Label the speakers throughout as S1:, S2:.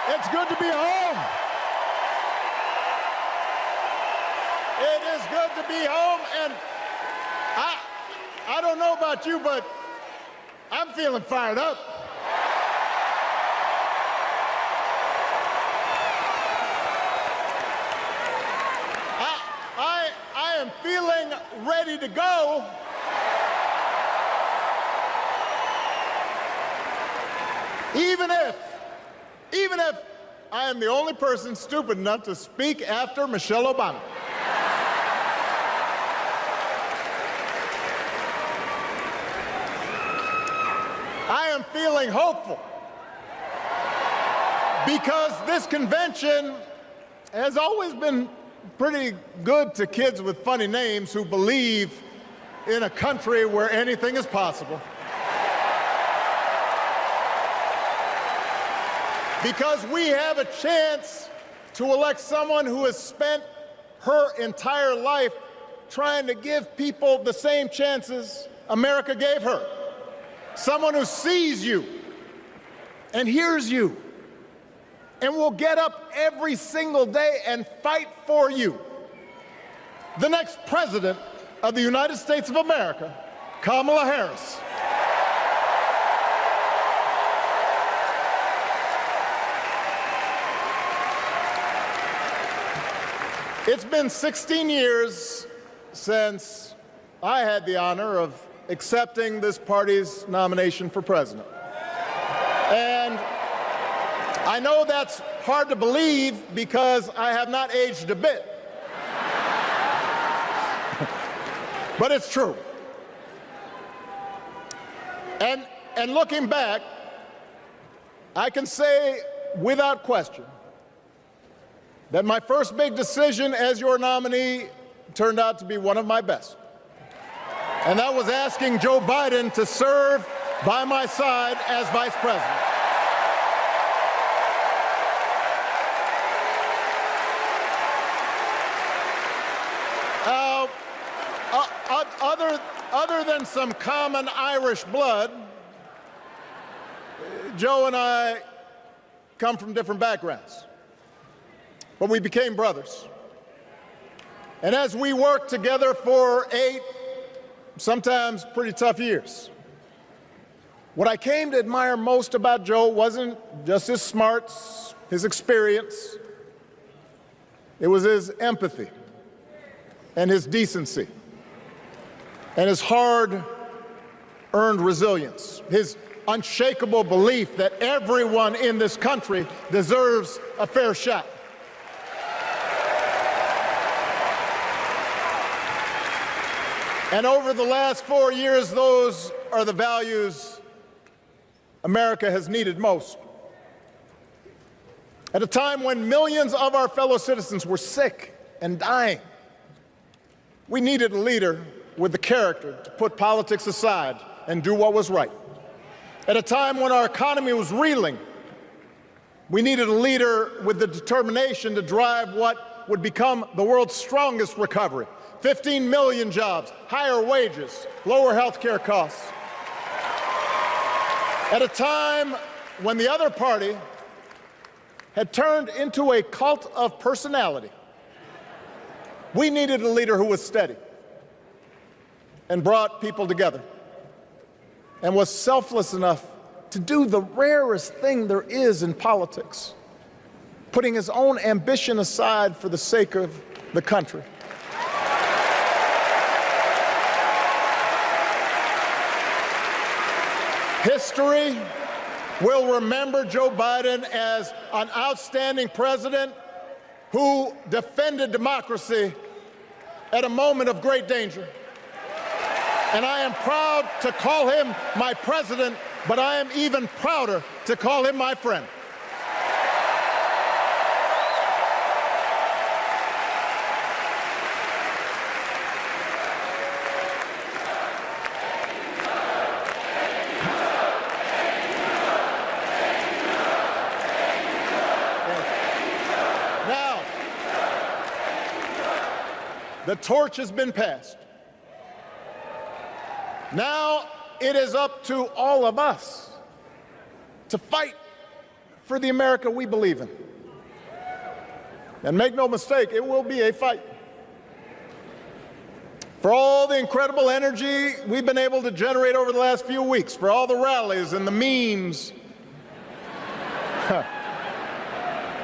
S1: It's good to be home. It is good to be home, and I don't know about you, but I'm feeling fired up. I am feeling ready to go. Even if I am the only person stupid enough to speak after Michelle Obama. I am feeling hopeful because this convention has always been pretty good to kids with funny names who believe in a country where anything is possible. Because we have a chance to elect someone who has spent her entire life trying to give people the same chances America gave her. Someone who sees you and hears you and will get up every single day and fight for you. The next president of the United States of America, Kamala Harris. It's been 16 years since I had the honor of accepting this party's nomination for president. And I know that's hard to believe because I have not aged a bit. But it's true. And looking back, I can say without question that my first big decision as your nominee turned out to be one of my best. And that was asking Joe Biden to serve by my side as vice president. Other than some common Irish blood, Joe and I come from different backgrounds. But we became brothers. And as we worked together for 8, sometimes pretty tough years, what I came to admire most about Joe wasn't just his smarts, his experience. It was his empathy and his decency and his hard-earned resilience, his unshakable belief that everyone in this country deserves a fair shot. And over the last 4 years, those are the values America has needed most. At a time when millions of our fellow citizens were sick and dying, we needed a leader with the character to put politics aside and do what was right. At a time when our economy was reeling, we needed a leader with the determination to drive what would become the world's strongest recovery. 15 million jobs, higher wages, lower health care costs. At a time when the other party had turned into a cult of personality, we needed a leader who was steady and brought people together and was selfless enough to do the rarest thing there is in politics, putting his own ambition aside for the sake of the country. History will remember Joe Biden as an outstanding president who defended democracy at a moment of great danger. And I am proud to call him my president, but I am even prouder to call him my friend. Now, the torch has been passed. Now it is up to all of us to fight for the America we believe in. And make no mistake, it will be a fight. For all the incredible energy we've been able to generate over the last few weeks, for all the rallies and the memes,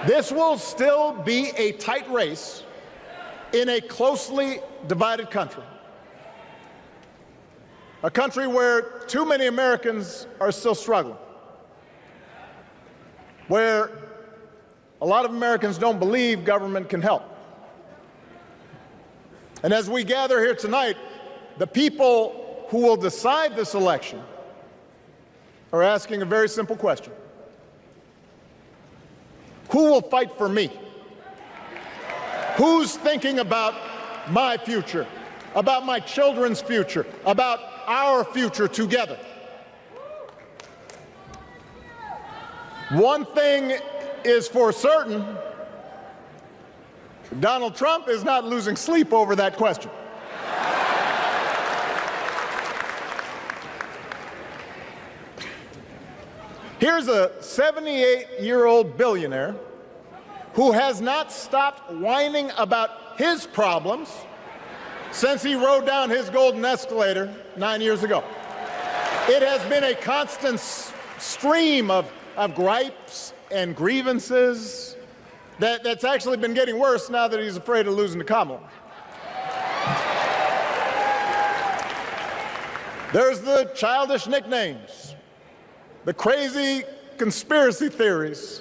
S1: this will still be a tight race in a closely divided country. A country where too many Americans are still struggling, where a lot of Americans don't believe government can help. And as we gather here tonight, the people who will decide this election are asking a very simple question. Who will fight for me? Who's thinking about my future, about my children's future, about our future together? One thing is for certain, Donald Trump is not losing sleep over that question. Here's a 78-year-old billionaire who has not stopped whining about his problems since he rode down his golden escalator 9 years ago. It has been a constant stream of gripes and grievances that's actually been getting worse now that he's afraid of losing to Kamala. There's the childish nicknames, the crazy conspiracy theories,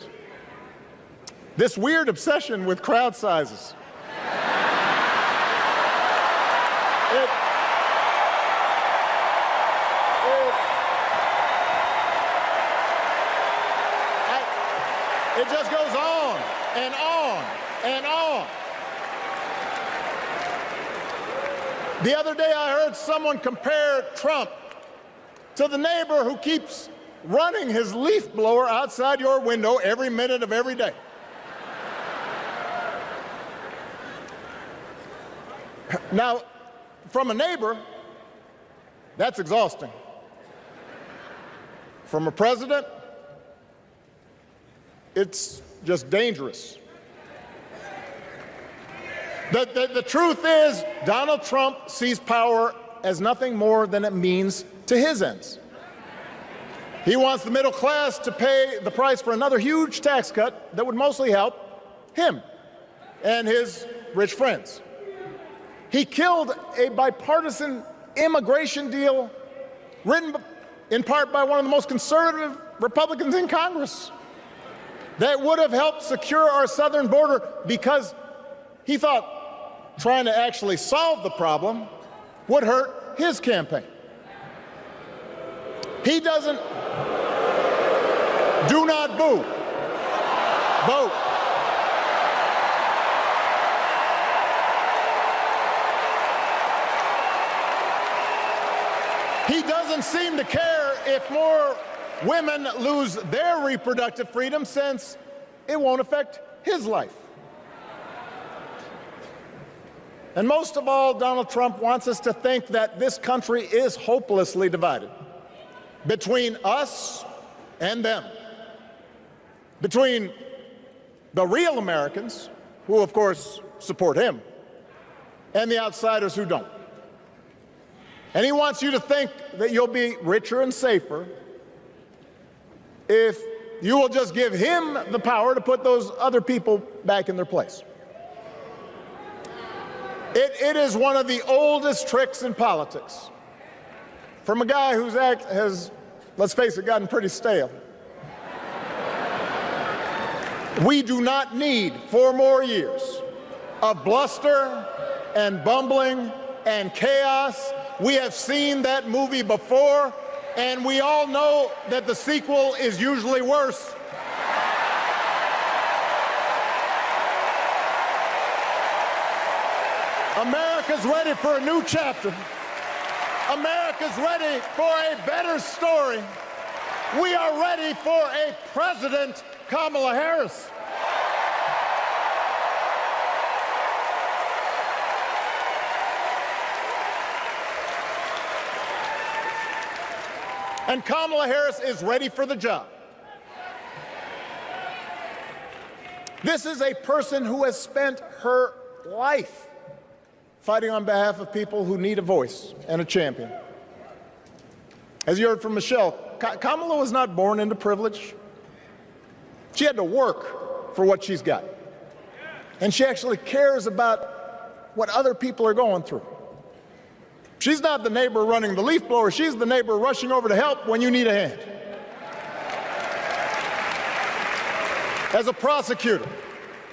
S1: this weird obsession with crowd sizes. It just goes on and on and on. The other day I heard someone compare Trump to the neighbor who keeps running his leaf blower outside your window every minute of every day. Now, from a neighbor, that's exhausting. From a president, it's just dangerous. The truth is, Donald Trump sees power as nothing more than it means to his ends. He wants the middle class to pay the price for another huge tax cut that would mostly help him and his rich friends. He killed a bipartisan immigration deal written in part by one of the most conservative Republicans in Congress that would have helped secure our southern border, because he thought trying to actually solve the problem would hurt his campaign. He doesn't. Do not boo. Vote. He doesn't seem to care if more women lose their reproductive freedom, since it won't affect his life. And most of all, Donald Trump wants us to think that this country is hopelessly divided between us and them, between the real Americans, who of course support him, and the outsiders who don't. And he wants you to think that you'll be richer and safer if you will just give him the power to put those other people back in their place. It is one of the oldest tricks in politics, from a guy whose act has, let's face it, gotten pretty stale. We do not need 4 more years of bluster and bumbling and chaos. We have seen that movie before, and we all know that the sequel is usually worse. America's ready for a new chapter. America's ready for a better story. We are ready for a President Kamala Harris. And Kamala Harris is ready for the job. This is a person who has spent her life fighting on behalf of people who need a voice and a champion. As you heard from Michelle, Kamala was not born into privilege. She had to work for what she's got. And she actually cares about what other people are going through. She's not the neighbor running the leaf blower. She's the neighbor rushing over to help when you need a hand. As a prosecutor,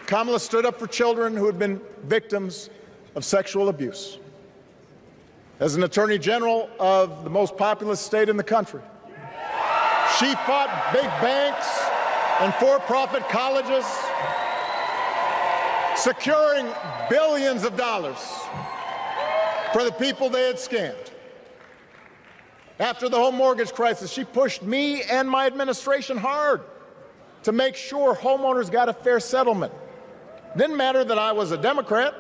S1: Kamala stood up for children who had been victims of sexual abuse. As an attorney general of the most populous state in the country, she fought big banks and for-profit colleges, securing billions of dollars for the people they had scammed. After the home mortgage crisis, she pushed me and my administration hard to make sure homeowners got a fair settlement. Didn't matter that I was a Democrat.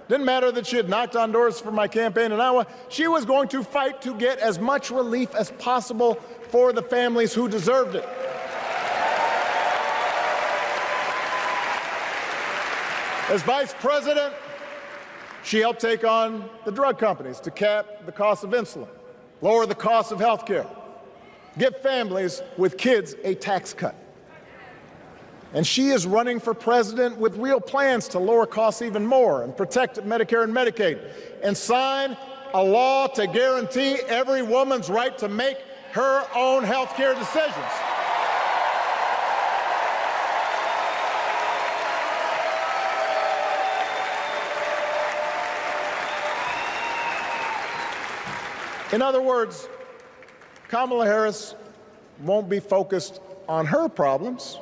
S1: Didn't matter that she had knocked on doors for my campaign in Iowa. She was going to fight to get as much relief as possible for the families who deserved it. As vice president, she helped take on the drug companies to cap the cost of insulin, lower the cost of health care, give families with kids a tax cut. And she is running for president with real plans to lower costs even more and protect Medicare and Medicaid and sign a law to guarantee every woman's right to make her own health care decisions. In other words, Kamala Harris won't be focused on her problems.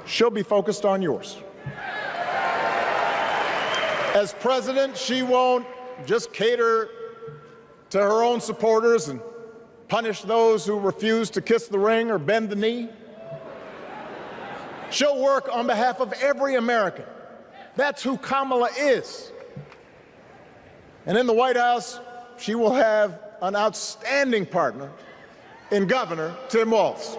S1: She'll be focused on yours. As president, she won't just cater to her own supporters and punish those who refuse to kiss the ring or bend the knee. She'll work on behalf of every American. That's who Kamala is. And in the White House, she will have an outstanding partner in Governor Tim Walz.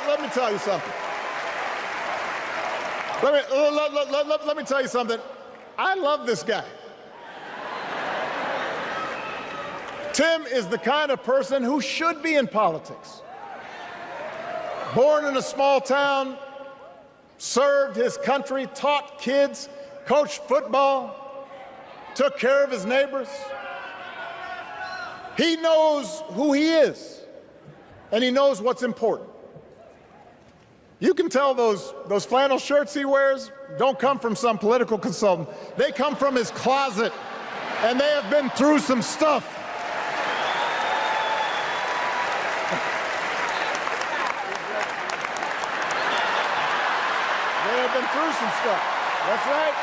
S1: Let me tell you something. Let me tell you something. I love this guy. Tim is the kind of person who should be in politics. Born in a small town, served his country, taught kids, coached football, took care of his neighbors. He knows who he is, and he knows what's important. You can tell those flannel shirts he wears don't come from some political consultant. They come from his closet, and they have been through some stuff. They have been through some stuff. That's right.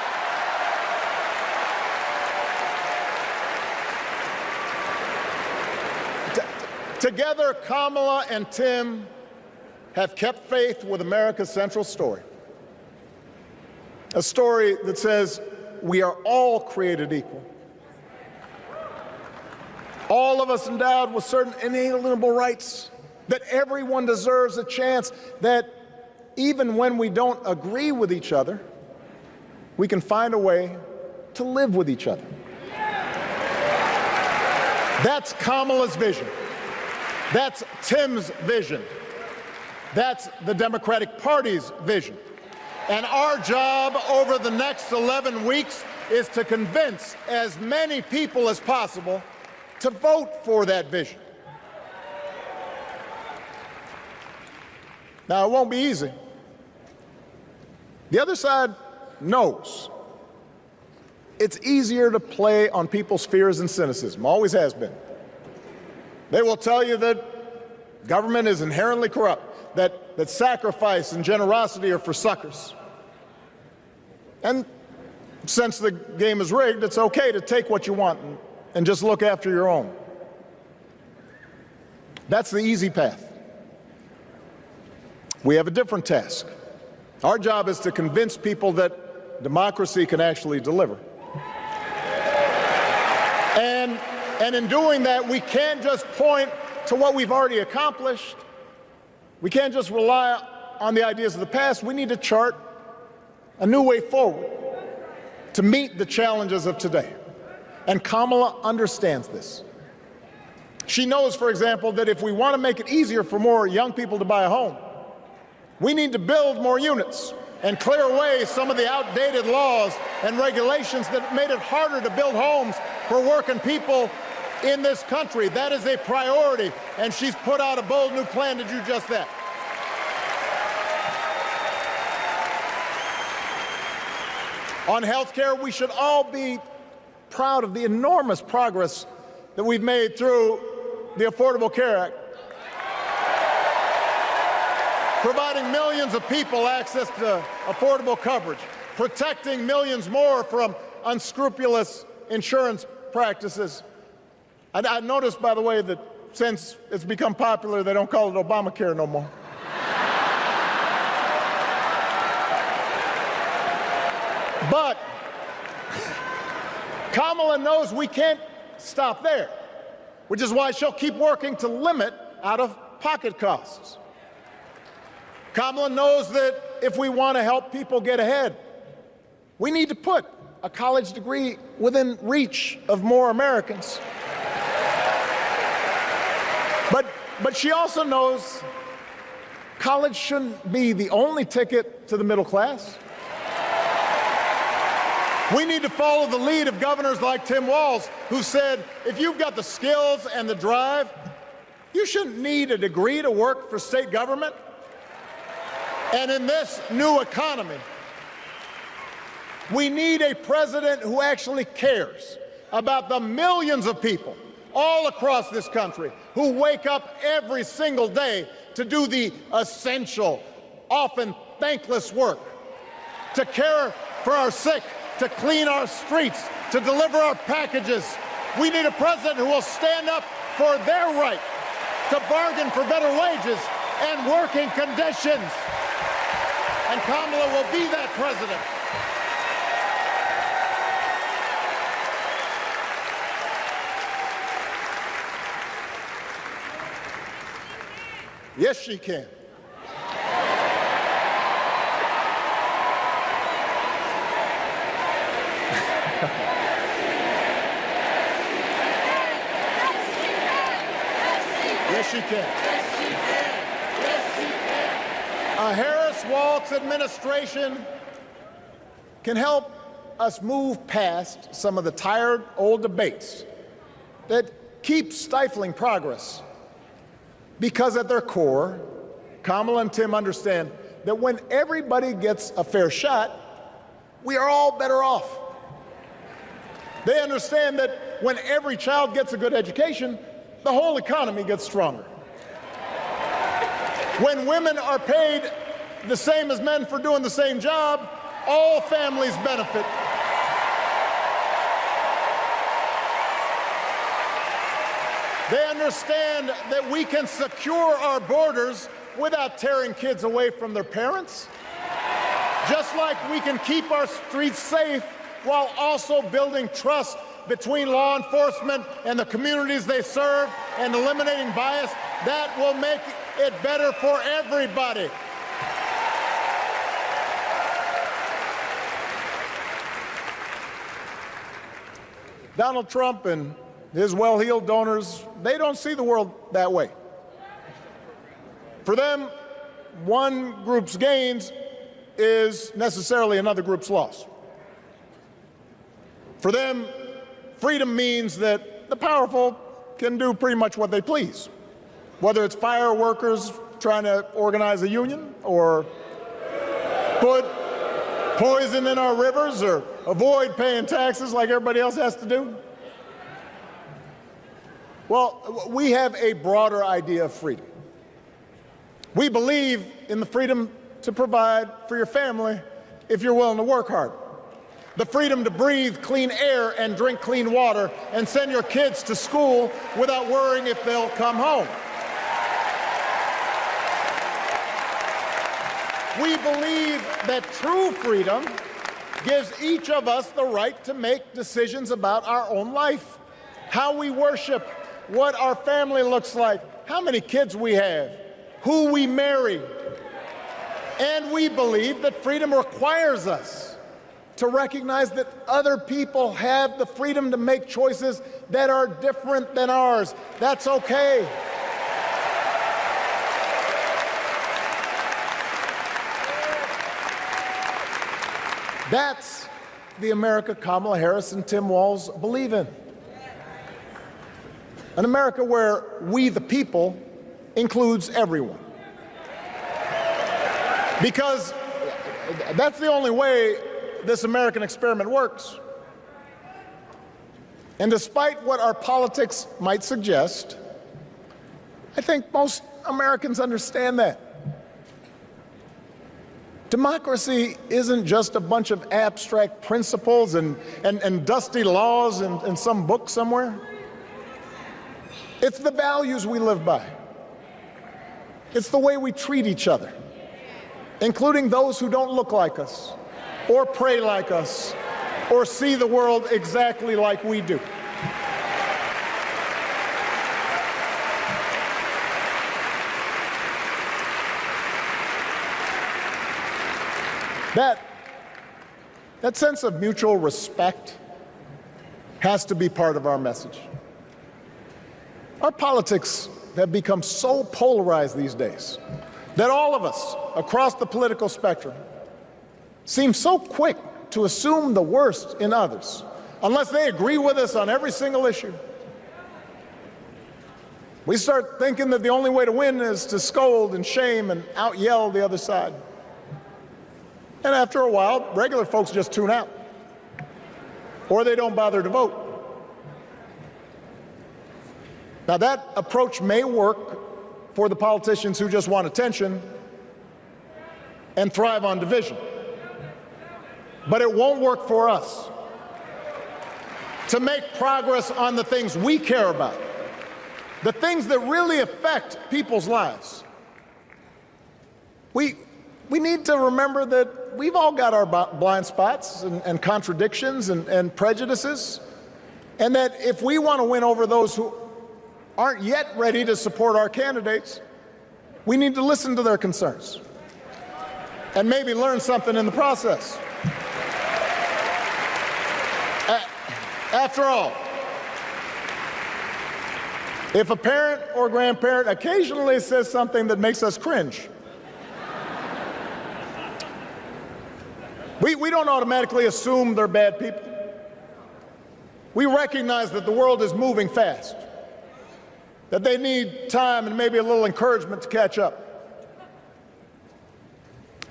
S1: Together, Kamala and Tim have kept faith with America's central story. A story that says we are all created equal. All of us endowed with certain inalienable rights, that everyone deserves a chance, that even when we don't agree with each other, we can find a way to live with each other. That's Kamala's vision. That's Tim's vision. That's the Democratic Party's vision. And our job over the next 11 weeks is to convince as many people as possible to vote for that vision. Now, it won't be easy. The other side knows it's easier to play on people's fears and cynicism, always has been. They will tell you that government is inherently corrupt, that sacrifice and generosity are for suckers. And since the game is rigged, it's okay to take what you want and just look after your own. That's the easy path. We have a different task. Our job is to convince people that democracy can actually deliver. And in doing that, we can't just point to what we've already accomplished. We can't just rely on the ideas of the past. We need to chart a new way forward to meet the challenges of today. And Kamala understands this. She knows, for example, that if we want to make it easier for more young people to buy a home, we need to build more units and clear away some of the outdated laws and regulations that made it harder to build homes for working people in this country. That is a priority, and she's put out a bold new plan to do just that. On health care, we should all be proud of the enormous progress that we've made through the Affordable Care Act, providing millions of people access to affordable coverage, protecting millions more from unscrupulous insurance practices. I noticed, by the way, that since it's become popular, they don't call it Obamacare no more. But Kamala knows we can't stop there, which is why she'll keep working to limit out-of-pocket costs. Kamala knows that if we want to help people get ahead, we need to put a college degree within reach of more Americans. But she also knows college shouldn't be the only ticket to the middle class. We need to follow the lead of governors like Tim Walz, who said, if you've got the skills and the drive, you shouldn't need a degree to work for state government. And in this new economy, we need a president who actually cares about the millions of people all across this country who wake up every single day to do the essential, often thankless work, to care for our sick, to clean our streets, to deliver our packages. We need a president who will stand up for their right to bargain for better wages and working conditions. And Kamala will be that president. Yes, she can. Yes, she can. A Harris-Walz administration can help us move past some of the tired old debates that keep stifling progress. Because at their core, Kamala and Tim understand that when everybody gets a fair shot, we are all better off. They understand that when every child gets a good education, the whole economy gets stronger. When women are paid the same as men for doing the same job, all families benefit. They understand that we can secure our borders without tearing kids away from their parents, just like we can keep our streets safe while also building trust between law enforcement and the communities they serve and eliminating bias. That will make it better for everybody. Donald Trump and his well-heeled donors, they don't see the world that way. For them, one group's gains is necessarily another group's loss. For them, freedom means that the powerful can do pretty much what they please, whether it's fire workers trying to organize a union or put poison in our rivers or avoid paying taxes like everybody else has to do. Well, we have a broader idea of freedom. We believe in the freedom to provide for your family if you're willing to work hard. The freedom to breathe clean air and drink clean water and send your kids to school without worrying if they'll come home. We believe that true freedom gives each of us the right to make decisions about our own life, how we worship, what our family looks like, how many kids we have, who we marry. And we believe that freedom requires us to recognize that other people have the freedom to make choices that are different than ours. That's okay. That's the America Kamala Harris and Tim Walz believe in. An America where we, the people, includes everyone. Because that's the only way this American experiment works. And despite what our politics might suggest, I think most Americans understand that. Democracy isn't just a bunch of abstract principles and dusty laws in some book somewhere. It's the values we live by. It's the way we treat each other, including those who don't look like us, or pray like us, or see the world exactly like we do. That sense of mutual respect has to be part of our message. Our politics have become so polarized these days that all of us across the political spectrum seem so quick to assume the worst in others, unless they agree with us on every single issue. We start thinking that the only way to win is to scold and shame and out-yell the other side. And after a while, regular folks just tune out, or they don't bother to vote. Now, that approach may work for the politicians who just want attention and thrive on division, but it won't work for us. To make progress on the things we care about, the things that really affect people's lives, we need to remember that we've all got our blind spots and contradictions and prejudices, and that if we want to win over those who aren't yet ready to support our candidates, we need to listen to their concerns and maybe learn something in the process. After all, if a parent or grandparent occasionally says something that makes us cringe, we don't automatically assume they're bad people. We recognize that the world is moving fast, that they need time and maybe a little encouragement to catch up.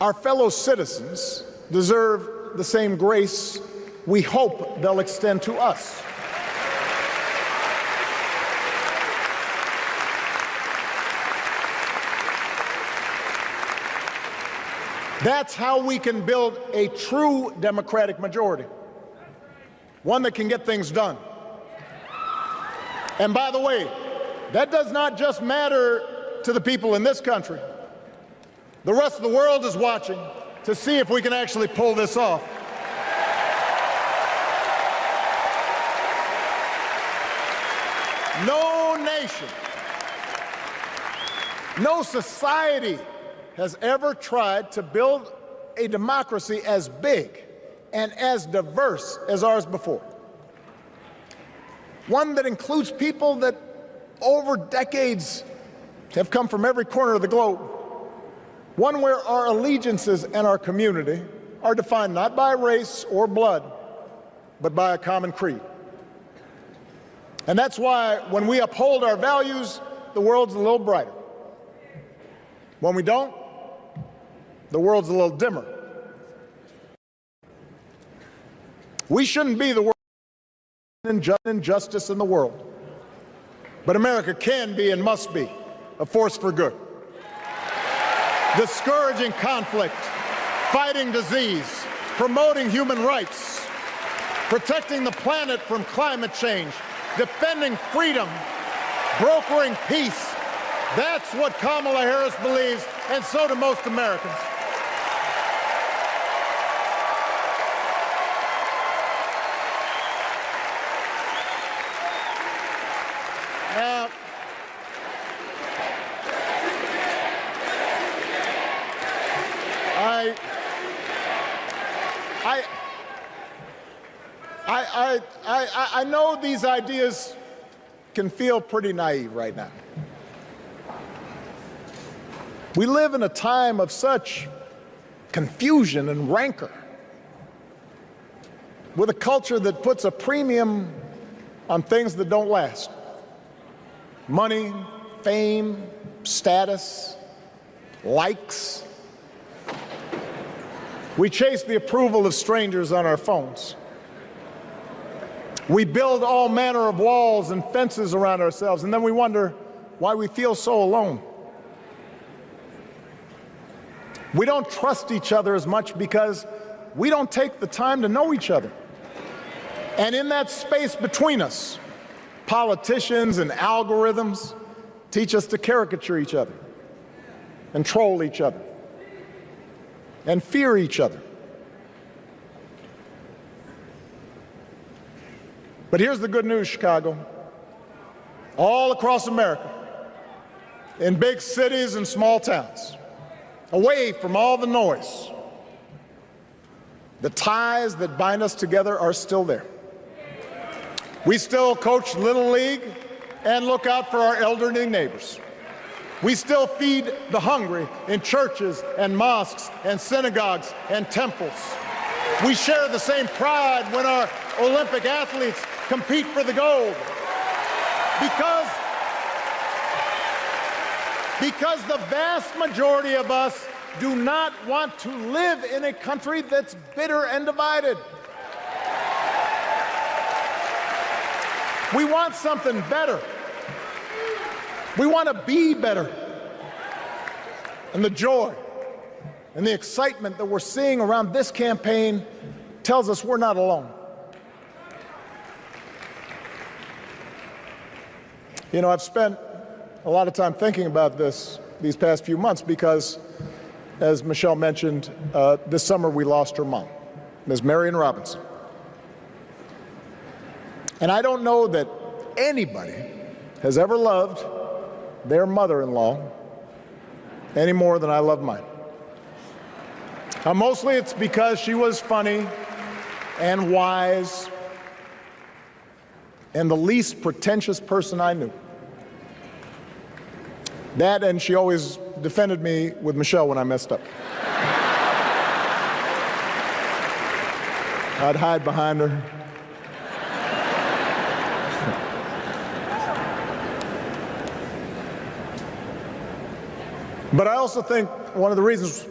S1: Our fellow citizens deserve the same grace we hope they'll extend to us. That's how we can build a true democratic majority, one that can get things done. And by the way, that does not just matter to the people in this country. The rest of the world is watching to see if we can actually pull this off. No nation, no society has ever tried to build a democracy as big and as diverse as ours before. One that includes people that over decades have come from every corner of the globe. One where our allegiances and our community are defined not by race or blood, but by a common creed. And that's why when we uphold our values, the world's a little brighter. When we don't, the world's a little dimmer. We shouldn't be the worst injustice in the world, but America can be and must be a force for good, discouraging conflict, fighting disease, promoting human rights, protecting the planet from climate change, defending freedom, brokering peace. That's what Kamala Harris believes, and so do most Americans. Now, I know these ideas can feel pretty naive right now. We live in a time of such confusion and rancor, with a culture that puts a premium on things that don't last. Money, fame, status, likes. We chase the approval of strangers on our phones. We build all manner of walls and fences around ourselves, and then we wonder why we feel so alone. We don't trust each other as much because we don't take the time to know each other. And in that space between us, politicians and algorithms teach us to caricature each other and troll each other and fear each other. But here's the good news, Chicago. All across America, in big cities and small towns, away from all the noise, the ties that bind us together are still there. We still coach Little League and look out for our elderly neighbors. We still feed the hungry in churches and mosques and synagogues and temples. We share the same pride when our Olympic athletes compete for the gold. Because the vast majority of us do not want to live in a country that's bitter and divided. We want something better. We want to be better. And the joy and the excitement that we're seeing around this campaign tells us we're not alone. You know, I've spent a lot of time thinking about these past few months because, as Michelle mentioned, this summer we lost her mom, Ms. Marion Robinson. And I don't know that anybody has ever loved their mother-in-law any more than I love mine. Now, mostly it's because she was funny and wise and the least pretentious person I knew. That, and she always defended me with Michelle when I messed up. I'd hide behind her. But I also think one of the reasons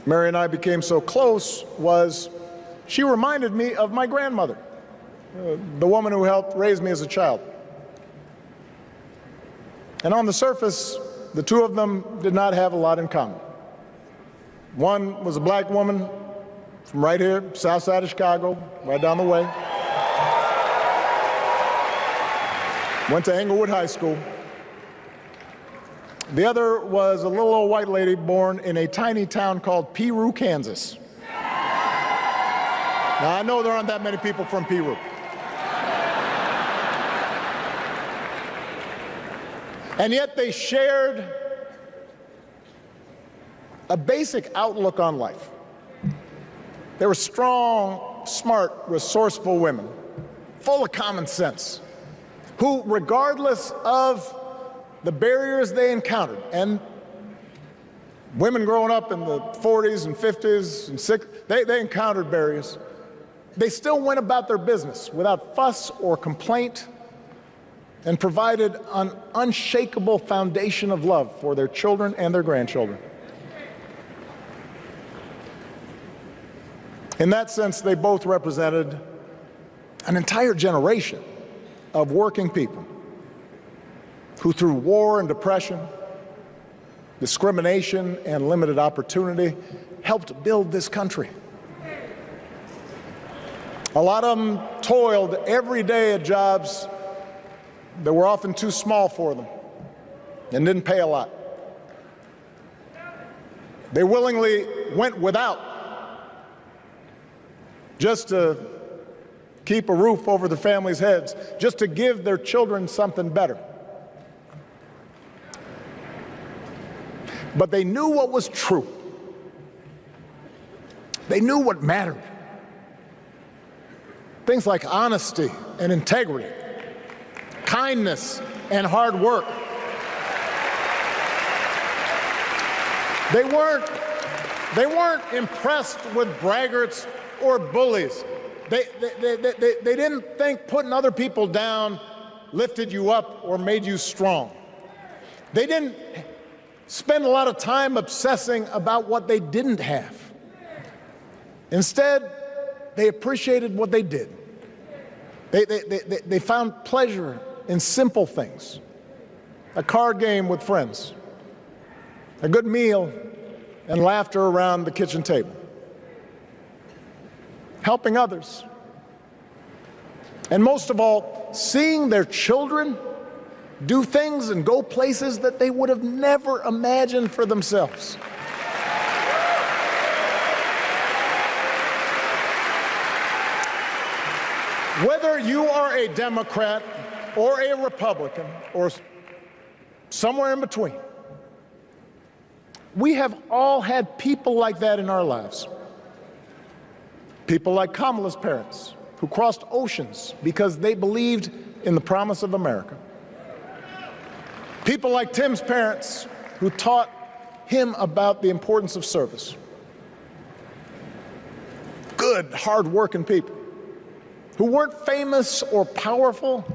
S1: Mary and I became so close was she reminded me of my grandmother, the woman who helped raise me as a child. And on the surface, the two of them did not have a lot in common. One was a black woman from right here, south side of Chicago, right down the way. Went to Englewood High School. The other was a little old white lady born in a tiny town called Peru, Kansas. Now, I know there aren't that many people from Peru. And yet they shared a basic outlook on life. They were strong, smart, resourceful women, full of common sense, who, regardless of the barriers they encountered, and women growing up in the 40s and 50s and 60s, they encountered barriers. They still went about their business without fuss or complaint and provided an unshakable foundation of love for their children and their grandchildren. In that sense, they both represented an entire generation of working people who, through war and depression, discrimination and limited opportunity, helped build this country. A lot of them toiled every day at jobs that were often too small for them and didn't pay a lot. They willingly went without just to keep a roof over the family's heads, just to give their children something better. But they knew what was true. They knew what mattered. Things like honesty and integrity, kindness and hard work. They weren't impressed with braggarts or bullies. They didn't think putting other people down lifted you up or made you strong. They didn't spend a lot of time obsessing about what they didn't have. Instead, they appreciated what they did. They found pleasure in simple things: a card game with friends, a good meal, and laughter around the kitchen table, helping others, and most of all, seeing their children do things and go places that they would have never imagined for themselves. Whether you are a Democrat or a Republican or somewhere in between, we have all had people like that in our lives. People like Kamala's parents, who crossed oceans because they believed in the promise of America. People like Tim's parents, who taught him about the importance of service. Good, hard-working people who weren't famous or powerful,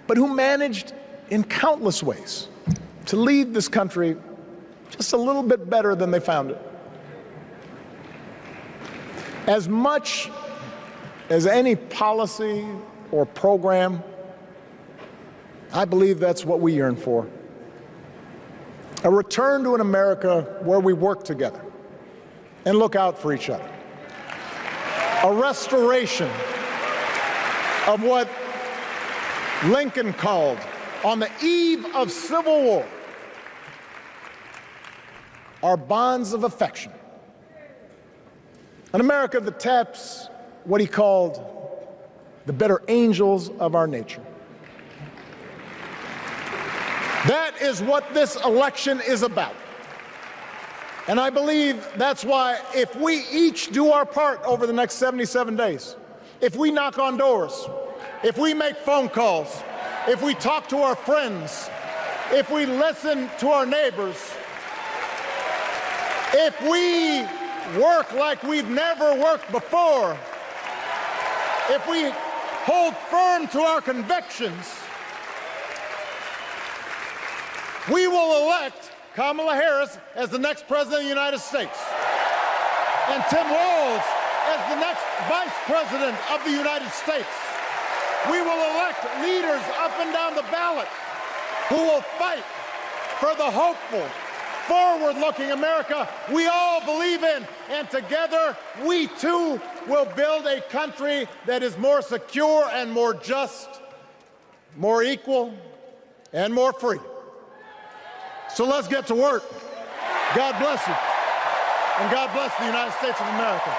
S1: but who managed in countless ways to leave this country just a little bit better than they found it. As much as any policy or program, I believe that's what we yearn for. A return to an America where we work together and look out for each other. A restoration of what Lincoln called, on the eve of Civil War, our bonds of affection. An America that taps what he called the better angels of our nature. That is what this election is about. And I believe that's why, if we each do our part over the next 77 days, if we knock on doors, if we make phone calls, if we talk to our friends, if we listen to our neighbors, if we work like we've never worked before, if we hold firm to our convictions, we will elect Kamala Harris as the next President of the United States, and Tim Walz as the next Vice President of the United States. We will elect leaders up and down the ballot who will fight for the hopeful, forward-looking America we all believe in, and together we too will build a country that is more secure and more just, more equal, and more free. So let's get to work. God bless you, and God bless the United States of America.